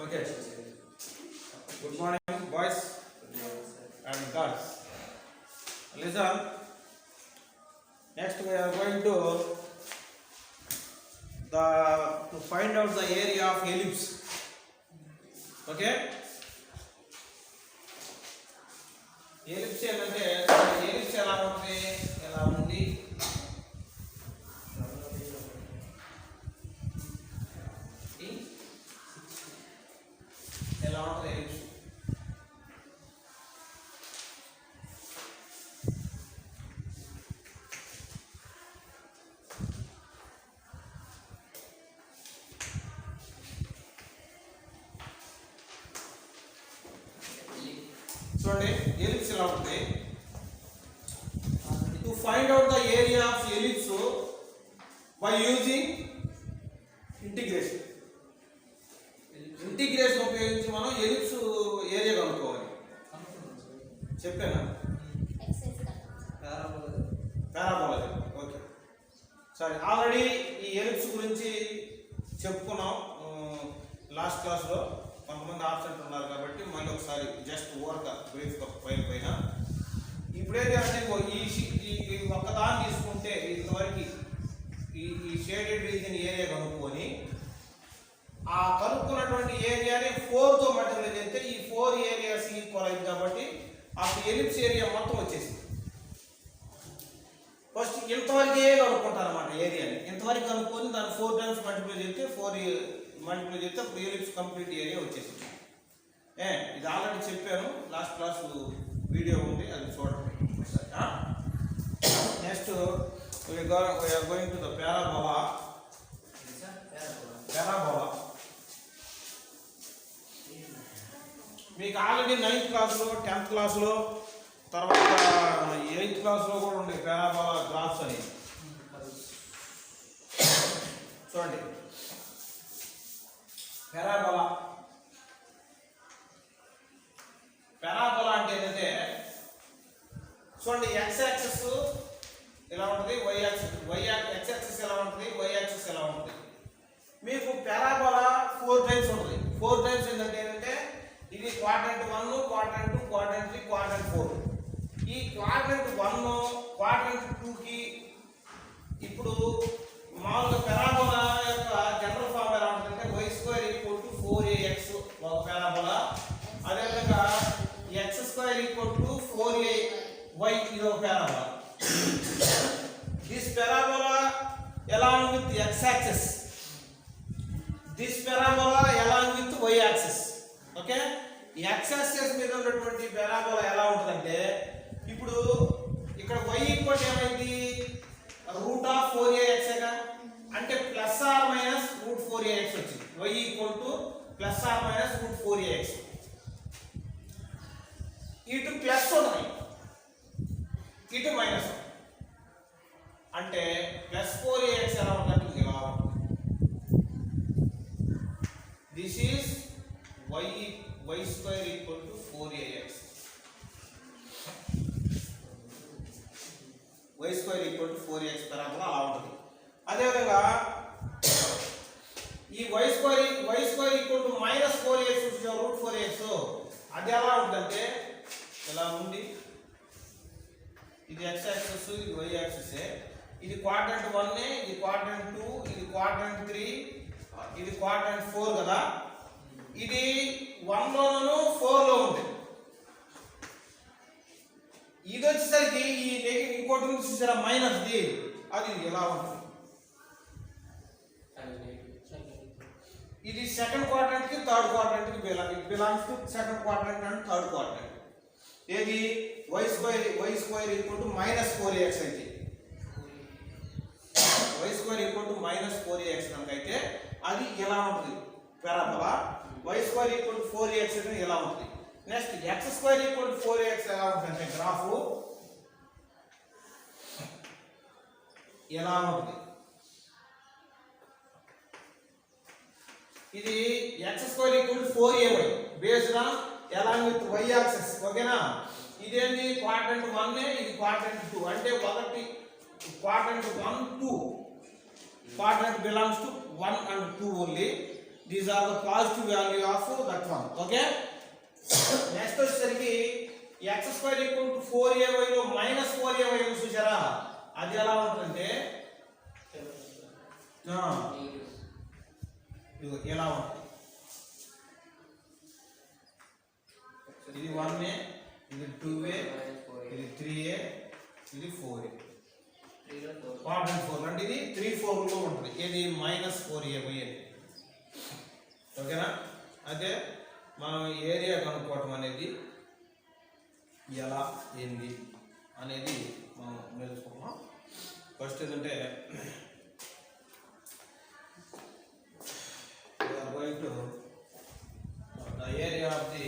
Okay. Good morning, boys and girls. Listen. Next, we are going to find out the area of ellipse. Okay. Ellipse అంటే ellipse ఎలా ఉంటుంది? ఎలా ఉంది? ఎలా ఉంటుంది ellipse? చూడండి ellipse ఎలా ఉంటుంది? To find out the area of ellipse by using integration. Integration ఉపయోగించి మనం ఎలిప్స్ ఏరియా కనుక్కోవాలి. చెప్పానా? పారాబోలా. ఓకే, సరే. ఆల్రెడీ ఈ ఎలిప్స్ గురించి చెప్పుకున్నాం లాస్ట్ క్లాస్లో. కొంతమంది ఆబ్సెంట్ ఉన్నారు కాబట్టి మళ్ళీ ఒకసారి జస్ట్ ఓవర్గా బ్రీఫ్ పైన ఇప్పుడేది అంటే ఈ ఒక్కదాన్ని తీసుకుంటే ఇంతవరకు ఈ షేడెడ్ రీజన్ ఏరియా కనుక్కొని ఆ కనుక్కున్నటువంటి ఏరియాని 4తో మల్టిప్లై చేస్తే ఈ 4 ఏరియాస్ ఈక్వల్ అయింది కాబట్టి అప్పుడు ఎలిప్స్ ఏరియా మొత్తం వచ్చేసింది. ఫస్ట్ ఇంతవరకే కనుక్కుంటారు అన్నమాట ఏరియాని. ఇంతవరకు కనుక్కొని దాన్ని 4 టైమ్స్ మల్టిప్లై చేస్తే 4 మల్టిప్లై చేస్తే అప్పుడు ఎలిప్స్ కంప్లీట్ ఏరియా వచ్చేసింది. ఇది ఆల్రెడీ చెప్పాను, లాస్ట్ క్లాస్ వీడియో ఉంది, అది చూడండి. Next we're going to the parabola. మీకు ఆల్రెడీ 9th క్లాస్లో 10th క్లాస్లో తర్వాత 8th క్లాస్లో కూడా ఉండే పారాబోలా గ్రాఫ్స్ అని. చూడండి పారాబోలా అంటే ఏంటంటే చూడండి x యాక్సిస్ ఎలా ఉంటుంది, x యాక్సిస్ ఎలా ఉంటుంది, y యాక్సిస్ ఎలా ఉంటుంది. మీకు పారాబోలా 4 టైమ్స్ ఉంటుంది. 4 టైమ్స్ ఏంటంటే ఇది క్వాడ్రంట్ 1, క్వాడ్రంట్ 2, క్వాడ్రంట్ 3, క్వాడ్రంట్ 4. ఈ క్వాడ్రంట్ 1, క్వాడ్రంట్ 2కి ఇప్పుడు మామూలుగా పారాబోలా యొక్క జనరల్ ఫార్మ్ ఎలా ఉంటుందంటే y² = 4ax ఒక పారాబోలా. అదేవిధంగా x² = 4ay ఇది ఒక parabola. This parabola along with x axis, this parabola along with y axis. Okay, ఈ x axis మీద ఉన్నటువంటి పారాబోలా ఎలా ఉంటుందంటే ఇప్పుడు ఇక్కడ y ఈక్వల్ ఏమైంది √4ax అంటే ±√4ax వచ్చింది. y ±√4ax. ఇటు ప్లస్ ఉన్నాయి, ఇటు మైనస్ అంటే +4ax ఎలా ఉందంటే ఇలా ఉంటుంది. This is y² = 4ax. y² = 4ax parabola అలా ఉంటుంది. అదేవిధంగా ఈ y² = -4ax √4ax అది ఎలా ఉంటుందంటే ఇలా ఉంది. ఇది x యాక్సిస్, ఇది y యాక్సిస్. ఇది క్వాడ్రంట్ 1, ఇది క్వాడ్రంట్ 2, ఇది క్వాడ్రంట్ 3, ఇది క్వాడ్రంట్ 4 కదా. ఇది 1లోనూ 4లో ఉంది. ఇది వచ్చేసరికి ఈ ఇంకోటి చూసారా మైనస్ ది, అది ఎలా ఉంటుంది. ఇది సెకండ్ క్వాడ్రంట్ కి థర్డ్ క్వాడ్రంట్ కి belongs to second quadrant and third quadrant. ఏది y² = -4ax అయితే y² = -4ax కనుకైతే అది ఎలా ఉంటుంది పారాబోలా. y² = 4ax అంటే ఎలా ఉంటుంది. నెక్స్ట్ x² = 4ax ఎలా ఉంటుంది గ్రాఫ్ ఎలా ఉంటుంది. ఇది x² = 4ay based on along with y axis. ఓకేనా, ఇదేంటి క్వాడ్రంట్ 1, ఇది క్వాడ్రంట్ 2 అంటే ఒకటి quadrant 1, 2 quadrant belongs to 1 and 2 only. These are the positive value of that one. Okay, next వచ్చేసరికి X square equal to 4ay లో minus 4ay చూసారా, అది ఎలా ఉంటుందంటే ఎలా ఉంటుంది, ఇది 1a, ఇది 2a, ఇది 3a, ఇది 4a, 4 అంటే ఇది 3 4 లో ఉంటుంది. ఇది మైనస్ 4a. ఓకేనా, అయితే మనం ఏరియా కనుక్కోవటం అనేది ఎలా ఏంది అనేది మనం నేర్చుకుంటున్నాం. ఫస్ట్ ఏంటంటే going to the area of the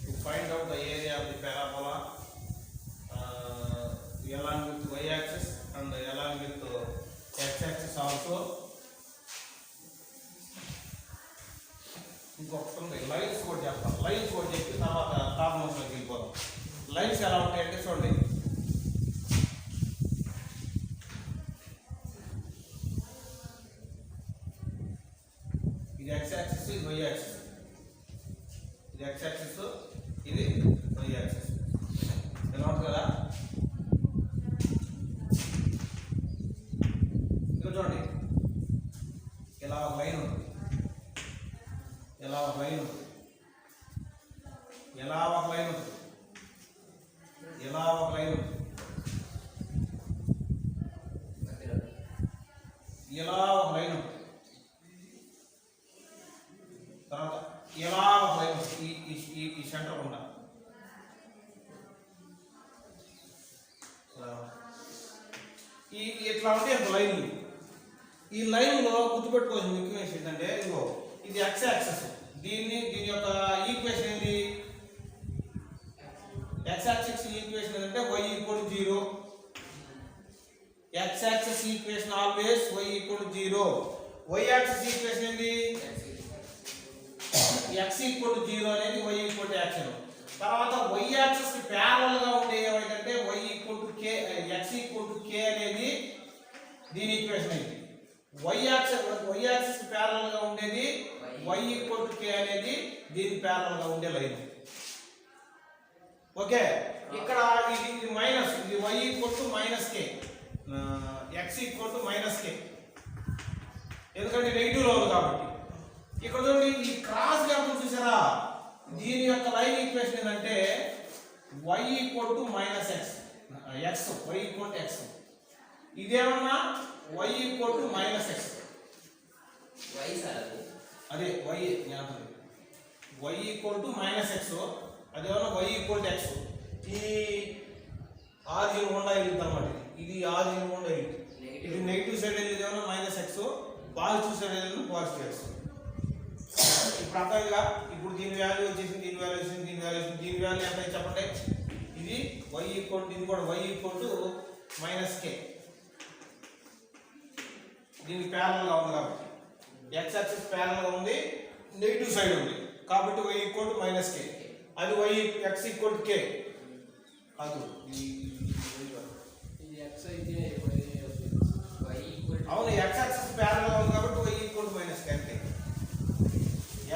to find out the area of the parabola along with y axis and along with x axis also. ఇంకొకటి లైన్స్ కూడా చెప్తాను. లైన్స్ కూడా చెప్పి తర్వాత ప్రాబ్లమ్స్లోకి వెళ్ళిపోతాం. లైన్స్ ఎలా ఉంటాయంటే చూడండి, ఇది x యాక్సిస్, ఇది y యాక్సిస్. ఇది x యాక్సిస్, ఇది y యాక్సిస్. ఎలా ఉంటుంది కదా, ఇక్కడ చూడండి, ఇలా ఒక లైన్ ఉంటుంది, ఇలా ఒక లైన్ ఉంటుంది, ఇలా ఒక లైన్ ఉంటుంది, ఇలా ఒక లైన్ ఉంటుంది, ఇలా ఒక లైన్ ఉంటుంది, తర్వాత ఎలా ఒక లైన్ ఉంటుంది, ఈ సెంటర్ ఉండాలి. ఇట్లా ఉంటే ఒక లైన్. ఈ లైన్లో గుర్తుపెట్టుకోవాల్సిన ముఖ్యమైన విషయం ఏంటంటే ఇదిగో ఇది x యాక్సిస్. దీని యొక్క ఈక్వేషన్ ఏంటి, x యాక్సిస్ ఈక్వేషన్ ఏంటంటే y equal to 0. x axis equation always y equal to 0. y axis equation ఏంటి, x ఈక్వల్ టు 0 అనేది y ఈక్వల్ టు x. తర్వాత y యాక్సిస్ కి ప్యారలల్ గా ఉండే ఏమైందంటే y equal to k, x equal to k అనేది దీని equation అయింది. y యాక్సిస్ కి ప్యారలల్ గా ఉండేది y ఈక్వల్ టు k అనేది దీని ప్యారలల్ గా ఉండే లైన్. ఓకే, ఇక్కడ ఇది మైనస్, ఇది y equal to minus k, x equal to minus k, ఎందుకంటే నెగిటివ్ లో ఉంది కాబట్టి. ఇక్కడ చూడండి, ఈ క్రాస్ గా చూసారా, దీని యొక్క లైన్ ఈక్వేషన్ ఏంటంటే y equal to minus x, y equal to x. ఇదేమన్నా y equal to minus x, అదే y equal to minus x, అదేమన్నా y ఈక్వల్ టు x. ఈ ఆరిజిన్ గుండా వెళ్తుంది అన్నమాట. ఇది ఆరిజిన్ గుండా వెళ్తుంది. ఇది నెగిటివ్ సైడ్ వెళ్ళేది ఏమన్నా మైనస్ x, పాజిటివ్ సైడ్ వెళ్ళేది పాజిటివ్ x. ఇప్పుడు అర్థంగా, ఇప్పుడు దీని వాల్యూ వచ్చేసింది, దీని వాల్యూ వచ్చింది, దీని వాల్యూ వచ్చింది, దీని వాల్యూ ఎంత చెప్పండి, ఇది y ఈక్వల్ టు, ఇది కూడా y equal to minus k. దీనికి ప్యారలల్ గా ఉంది కాబట్టి x యాక్సిస్ ప్యారలల్ గా ఉంది, నెగిటివ్ సైడ్ ఉంది కాబట్టి y equal to minus k. అది x ఈక్వల్ టు k కాదు, అవును, x యాక్సిస్ ప్యారలల్ గా ఉంది కాబట్టి y equal to minus k అంటే.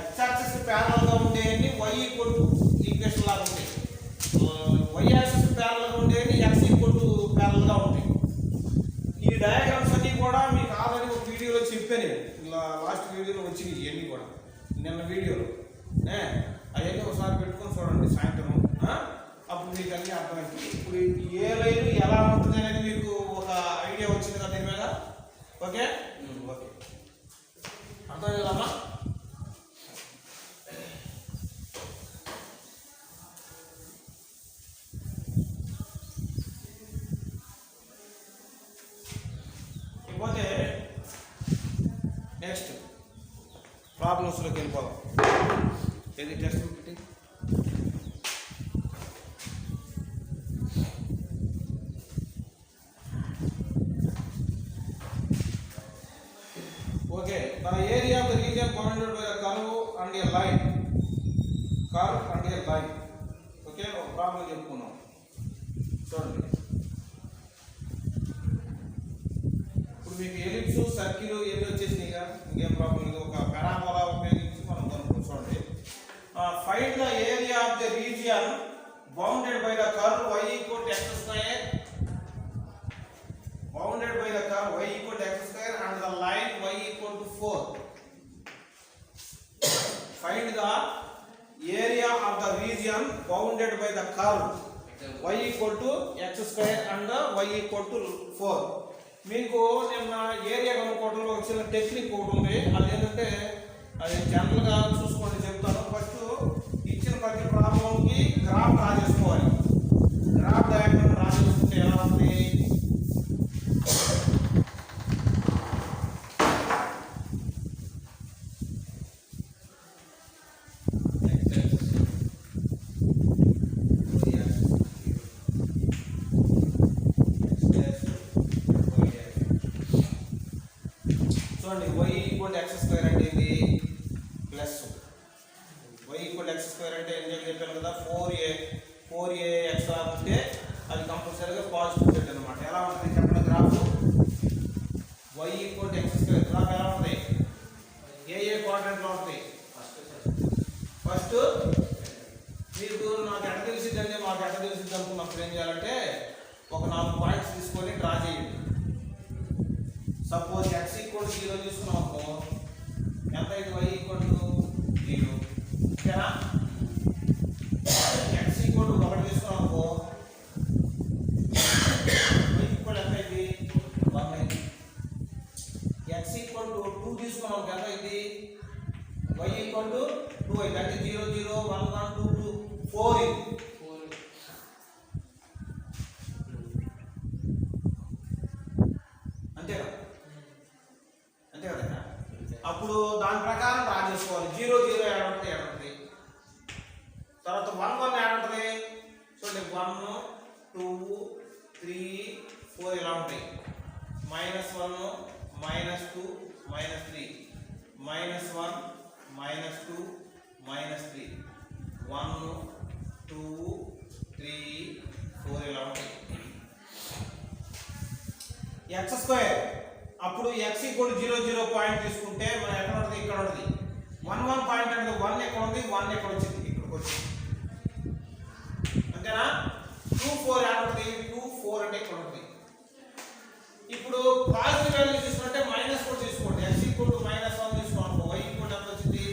x యాక్సిస్ ప్యారలల్ గా ఉండేది y ఈక్వల్ టు ఈక్వేషన్ లాగా ఉంటాయి, y యాక్సిస్ ప్యారలల్ గా ఉండేది x ఈక్వల్ టు ప్యారలల్ గా ఉంటాయి. ఈ డయాగ్రామ్స్ అన్ని కూడా మీకు ఆల్రెడీ ఒక వీడియోలో చెప్పాను, ఇలా లాస్ట్ వీడియోలో వచ్చినాయి ఇవన్నీ కూడా, నిన్న వీడియోలో. అవన్నీ ఒకసారి పెట్టుకొని చూడండి సాయంత్రం, అప్పుడు మీకు అన్నీ అర్థమైంది. ఇప్పుడు ఏ లైన్ ఎలా ఉంటుంది అనేది మీకు ఒక ఐడియా వచ్చింది కదా దీని మీద. ఓకే ఓకే, అర్థం కదమ్మా. పోతే నెక్స్ట్ ప్రాబ్లమ్స్లోకి వెళ్ళిపోదాం. ఏది టెక్స్ట్ బుక్ పెట్టి okay, the area of the region bounded by a curve and a line. Okay, ఒక ప్రాబ్లం చెప్పుకున్నాం చూడండి. ఇప్పుడు మీకు ఎలిప్స్, సర్కిల్ ఎన్ని వచ్చేసినాయిగా, ఇంకేం ప్రాబ్లం లేదు. ఒక పారాబోలా ఉపయోగించి Find the area of the region bounded by the curve y equal to x square. Bounded by the curve y equal to x square and the line y equal to 4. Find the area of the region bounded by the curve y equal to x square and y equal to 4. మీకు నిన్న area కనుక్కోవడంలో వచ్చిన technique ఒకటి ఉంది. అదేంటంటే అది జనరల్గా చూసుకోండి చెప్తాను. ఫస్ట్ ఇచ్చిన ప్రతి ప్రాబ్లంకి గ్రాఫ్ డ్రా చేసుకోవాలి. గ్రాఫ్ డయాగ్రామ్ డ్రా చేసుకుంటే ఎలా ఉంది? చూడండి, y ఈక్వల్ x స్క్వేర్ అంటే ఇది plus y equal x square అంటే ఏం చెప్పాను కదా, 4a x ఉంటే అది కంపల్సరీగా పాజిటివ్ సెట్ అనమాట. ఎలా ఉంటుంది చెప్పండి graph? y equal x square graph ఎలా ఉంటుంది? ఏ క్వాడ్రంట్లో ఉంటుంది? ఫస్ట్ మీకు నాకు ఎట్ట తెలిసిద్దండి, మాకు ఎట్ట తెలిసిద్ది అనుకున్నప్పుడు ఏం చేయాలంటే ఒక 4 పాయింట్స్ తీసుకొని డ్రా చేయండి. సపోజ్ x ఈక్వల్ 0 తీసుకున్నాం అనుకో, ఎంత అయితే y ఈక్వల్ 0, ఓకేనా? x ఈక్వల్ 1 తీసుకున్నాం అనుకో, y ఈక్వల్ ఎంత అయింది? 1 అయింది. x ఈక్వల్ 2 తీసుకున్నాం అనుకో, ఎంత అయింది? y ఈక్వల్ 2 అయింది. అంటే 0 0 1 1 2 2 4 అయింది. అప్పుడు దాని ప్రకారం డ్రా చేసుకోవాలి. 0 0 యాడ్ ఉంటుంది. తర్వాత 1 1 యాడ్ ఉంటుంది. చూడండి, 1 2 3 4 ఇలా ఉంటాయి. -1 -2 -3 -1 -2 -3 1 2 3 4 ఇలా ఉంటాయి. x స్క్వేర్ అప్పుడు x ఈక్వల్ 0 0 పాయింట్ తీసుకుంటే మనం ఎక్కడ ఉంటుంది? ఇక్కడ ఉంటుంది. 1 1 పాయింట్ అంటే 1 ఎక్కడ ఉంది? 1 ఎక్కడ వచ్చింది? ఇక్కడికి వచ్చింది. అంతేనా? 2 4 ఎక్కడ ఉంటుంది? 2 4 అంటే ఇక్కడ ఉంటుంది. ఇప్పుడు పాజిటివ్ వాల్యూ తీసుకుంటే మైనస్ కూడా తీసుకోండి. x ఈక్వల్ -1 తీసుకోండి. y ఈక్వల్ ఎంత వచ్చింది?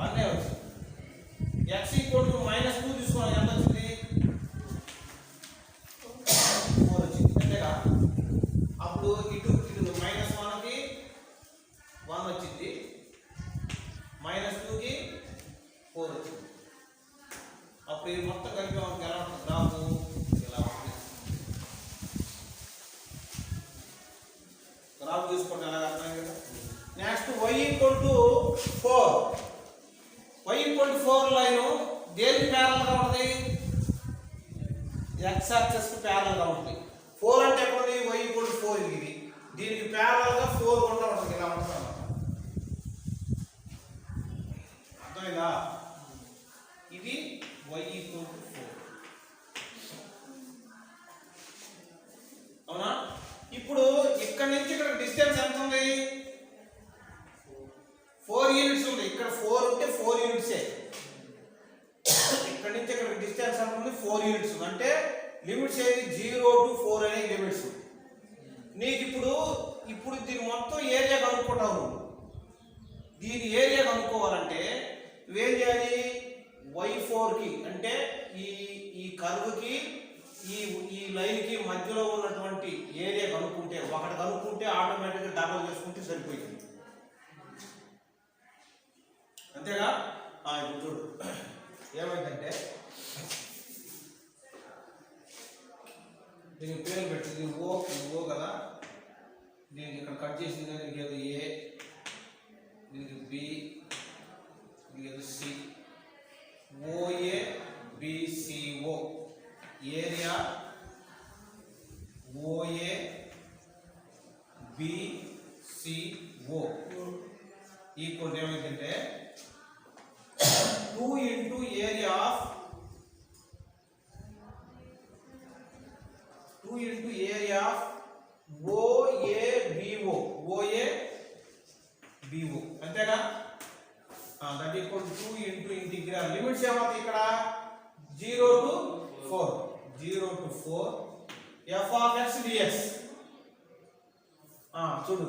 1 వచ్చింది. x ఈక్వల్ -2 తీసుకోండి. ఎంత వచ్చింది? అప్పుడు ఇటు -1కి 1 వచ్చింది, -2కి 4 వచ్చింది. అప్పుడు ఇది మొత్తం కలిపి మనకి ఎలా ఉంటుంది గ్రాఫ్? ఇలా ఉంటుంది. గ్రాఫ్ తీసుకోండి, ఎలా అర్థమైంది కదా. Next y equal 4. y equal 4 line దేనికి ప్యారలల్గా ఉంటుంది? x యాక్సిస్ కి ప్యారలల్గా ఉంటుంది. 4 అంటే ఎక్కడ ఉంది? y ఈక్వల్ 4 ఇది. దీనికి ప్యారలల్గా 4 కూడా ఉంటుంది. ఇలా ఉంటుంది అన్నమాట. అర్థమైందా? ఇది y ఈక్వల్ 4. అవునా? ఇప్పుడు ఇక్కడ నుంచి ఇక్కడ డిస్టెన్స్ ఎంత ఉంది? 4 యూనిట్స్ ఉంది. ఇక్కడ 4 ఉంటే 4 యూనిట్సే. ఇక్కడ నుంచి ఇక్కడ డిస్టెన్స్ ఎంత ఉంది? 4 యూనిట్స్. అంటే లిమిట్స్ ఏది? 0 to 4 అనే లిమిట్స్. నీకు ఇప్పుడు దీని మొత్తం ఏరియా కనుక్కుంటావు. దీని ఏరియా కనుక్కోవాలంటే నువ్వేం చేయాలి? y4కి అంటే ఈ కర్వ్కి ఈ లైన్కి మధ్యలో ఉన్నటువంటి ఏరియా కనుక్కుంటే, ఒకటి కనుక్కుంటే ఆటోమేటిక్గా డబల్ చేసుకుంటే సరిపోయింది. అంతేగా? ఇప్పుడు చూడు ఏమైందంటే, దీనికి పేరు పెట్టింది ఓ కదా. దీనికి ఇక్కడ కట్ చేసింది దీనికి ఏదో ఏ, దీనికి బి, దీనికి ఏదో C. OA BCO area OA BCO equal ఏమైందంటే 2 into area of 2 into area of OABO అంతేగా? That equal 2 into integral limits ఏమవుతాయి ఇక్కడ 0 to 4 f of x dx. చూడు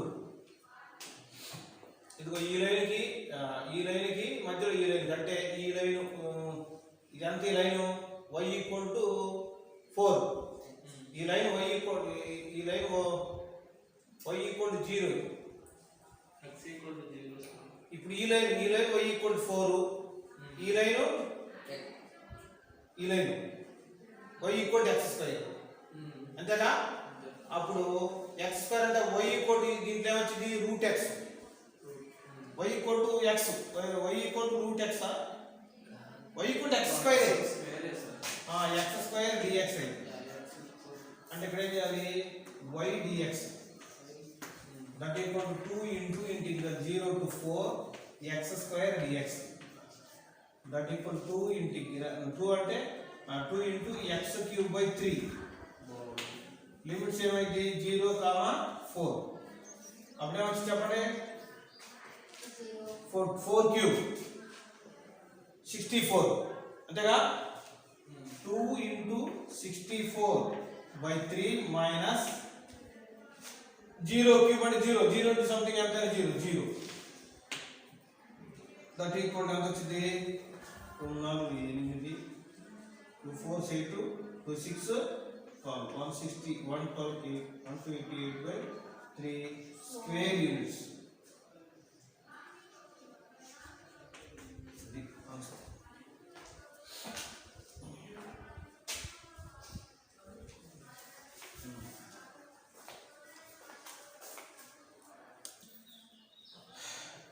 ఇదిగో ఈ లైన్కి మధ్యలో ఈ లైన్ అంటే ఈ లైన్ ఇదంతా ఈ లైన్ y ఈక్వల్ టు 4 ఈ line y equal y equal to 0 x equal to 0. ఇప్పుడు ఈ లైన్ y ఈక్వల్ టు 4 ఈ line y equal to x square అంతేగా. అప్పుడు x స్క్వేర్ అంటే y ఈక్వల్ టు దీంట్లో ఏమొచ్చింది root x y equal to x y equal to root x y equal to x square x square dx అంటే ఇక్కడ ఏం చేయాలి y dx that equal to 2 into integral 0 to 4 x square dx that equal 2 integral 2 అంటే 2 into x cube by 3 limits ఏమైంది 0, 4 అప్పుడే వచ్చి చెప్పండి 4 cube 64 అంతేగా 2 ఇంటూ 64 బై 3 మైనస్ 0 క్యూబ్ అంటే 0 ఇంటూ సంథింగ్ ఎంత 0 దట్ ఈక్వల్ ఎంత వచ్చింది 2 4 8 2 4 8 2 6 160 128 by 3 square units. The answer.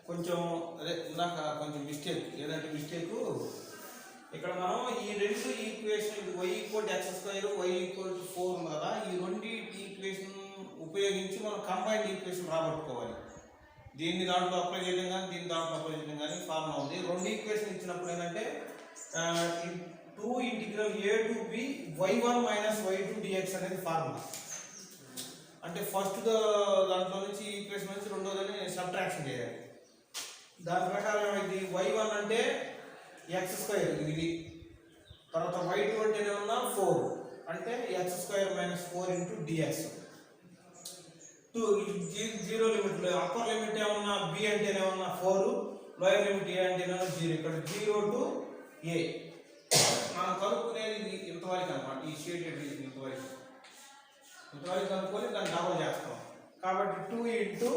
కొంచెం అదే ఇందాక కొంచెం మిస్టేక్ ఏదంటే మిస్టేక్ ఇక్కడ మనం ఈ రెండు equation y equal to x square y equal to 4 ఉంది కదా ఈ రెండు ఈక్వేషన్ ఉపయోగించి మనం కంబైన్డ్ ఈక్వేషన్ రాబట్టుకోవాలి. దీన్ని దాంట్లో అప్లై చేయడం కానీ దీన్ని దాంట్లో అప్లై చేయడం కానీ ఫార్ములా ఉంది. రెండు ఈక్వేషన్ ఇచ్చినప్పుడు ఏంటంటే 2 integral a to b y1 minus y2 dx అనేది ఫార్ములా. అంటే ఫస్ట్ దాంట్లో నుంచి ఈక్వేషన్ నుంచి రెండోదని సబ్ట్రాక్షన్ చేయాలి. దాని ప్రకారం ఏమైంది y1 అంటే x స్క్వేర్ ఇది తర్వాత y2 అంటే ఏమన్నా 4 అంటే x square minus 4 into dx 0 limit upper limit ఏమన్నా b అంటే ఏమన్నా 4 లోయర్ లిమిట్ a అంటే ఏమన్నా 0 ఇక్కడ 0 టు a మనం కలుపుకునేది ఇంతవరకు అన్నమాట. ఈ షేడెడ్ ఇంతవరకు కలుపుకొని దాన్ని డబుల్ చేస్తాం కాబట్టి 2 into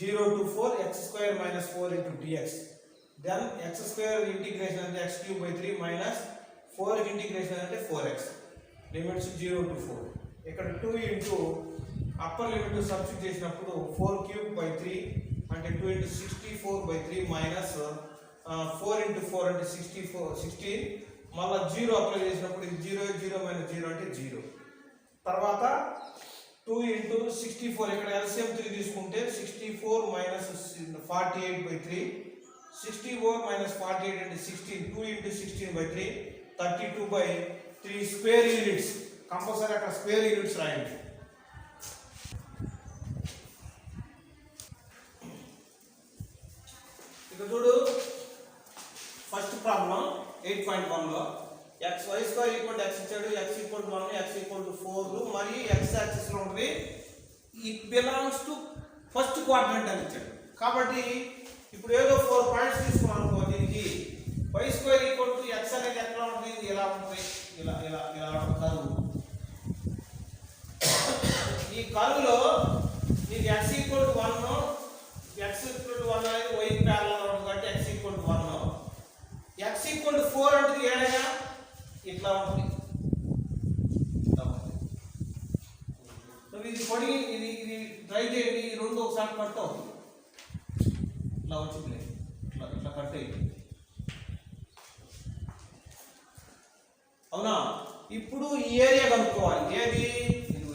0 to 4 x square minus 4 into dx then x square integration అంటే x cube by 3 minus 4 integration అంటే 4x లిమిట్స్ 0 to 4 ఇక్కడ 2 into అప్పర్ లిమిట్ సబ్స్టిట్యూట్ చేసినప్పుడు 4 cube by 3 అంటే 2 into 64 by 3 minus 4 into 4 అంటే 16 మళ్ళీ 0 అప్లై చేసినప్పుడు ఇది 0 minus 0 అంటే 0 తర్వాత 2 into 64 ఇక్కడ LCM 3 తీసుకుంటే 64 minus 48 by 3 64 minus 48 into 16 2 into 16 by 3 32 by 3 square units compulsory అక్కడ స్క్వేర్ యూనిట్స్ రాయండి. ఇక చూడు ఫస్ట్ ప్రాబ్లం 8.1 లో y square equal to x ఇచ్చాడు x equal to 1 x equal to 4 మరియు x యాక్సిస్ లో ఉంటుంది it belongs to first quadrant అని ఇచ్చాడు. కాబట్టి ఇప్పుడు ఏదో 4 పాయింట్స్ తీసుకున్నాం అనుకో దీనికి y square equal to x అనేది ఎట్లా ఉంటుంది ఇలా ఉంటుంది ఇలా కర్వ్ ఈ కర్వ్ లో నీకు x ఈక్వల్ టు 1 అనేది y కి ప్యారలల్ ఉంటుంది కాబట్టి x equal to 1 x equal to 4 అంటే ఏడగా ఇట్లా ఉంటుంది. సో ఇది పొడి ఇది ట్రై చేయండి ఈ రెండు ఒకసారి కట్ అవుతుంది ఇట్లా వచ్చింది ఇట్లా కట్ అయింది అవునా. ఇప్పుడు ఈ ఏరియా కనుక్కోవాలి ఏది ఇది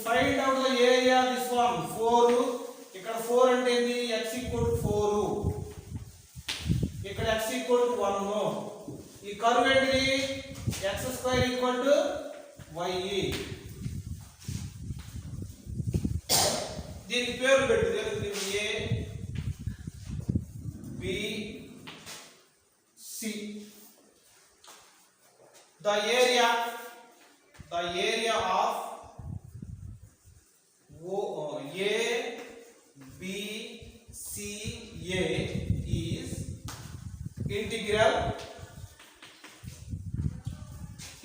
find out the area this one 4 ఇక్కడ 4 అంటే ఏంది x ఈక్వల్ టు 4 ఇక్కడ x ఈక్వల్ టు 1 ఈ కర్వ్ ఏంటిది x square equal to y దీనికి పేర్లు పెట్టు. A B C. The area of A B C A is integral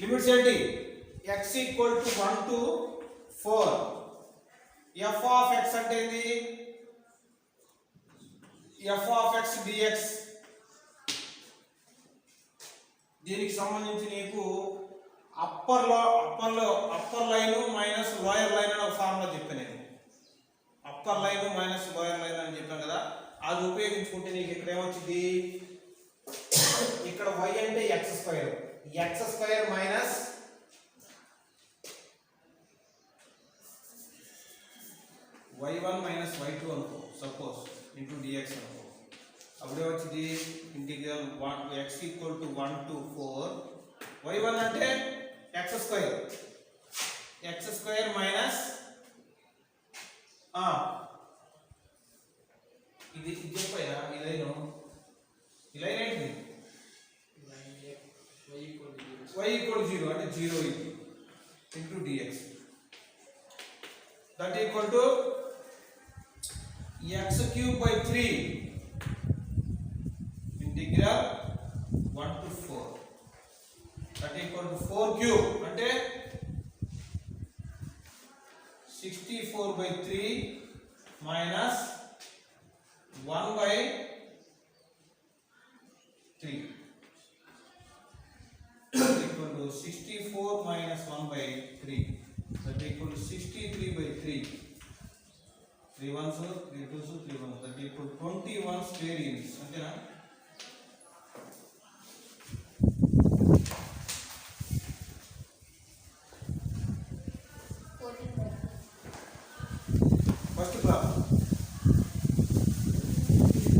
limits ఏంటి x equal to 1 to 4. f of x అంటే ఏంది f of x dx. దీనికి సంబంధించి నీకు upper line minus lower line అని ఒక ఫార్ములా చెప్పాను నేను. Upper line minus lower line అని చెప్పాను కదా, అది ఉపయోగించుకుంటే నీకు ఇక్కడ ఏమొచ్చింది, ఇక్కడ y అంటే x square minus y1 minus y2 అనుకో సపోజ్ ఇంటూ dx అనుకో. అప్పుడే వచ్చింది integral x equal to 1 to 4. y1 అంటే x స్క్వేర్ మైనస్ ఇది చెప్పాయా ఈ లైన్ ఏంటిది y ఈక్వల్ 0 అంటే 0 ఇది into dx that equal to x cube by 3 integral 1 to 4 that equal to 4 cube అంటే 64 by 3 minus 1 by 3 equal to 64 minus 1 by 3 that equal to 63 by 3. 3 ones 3 twos 3 ones that equal to 21 square units అంతేనా. First class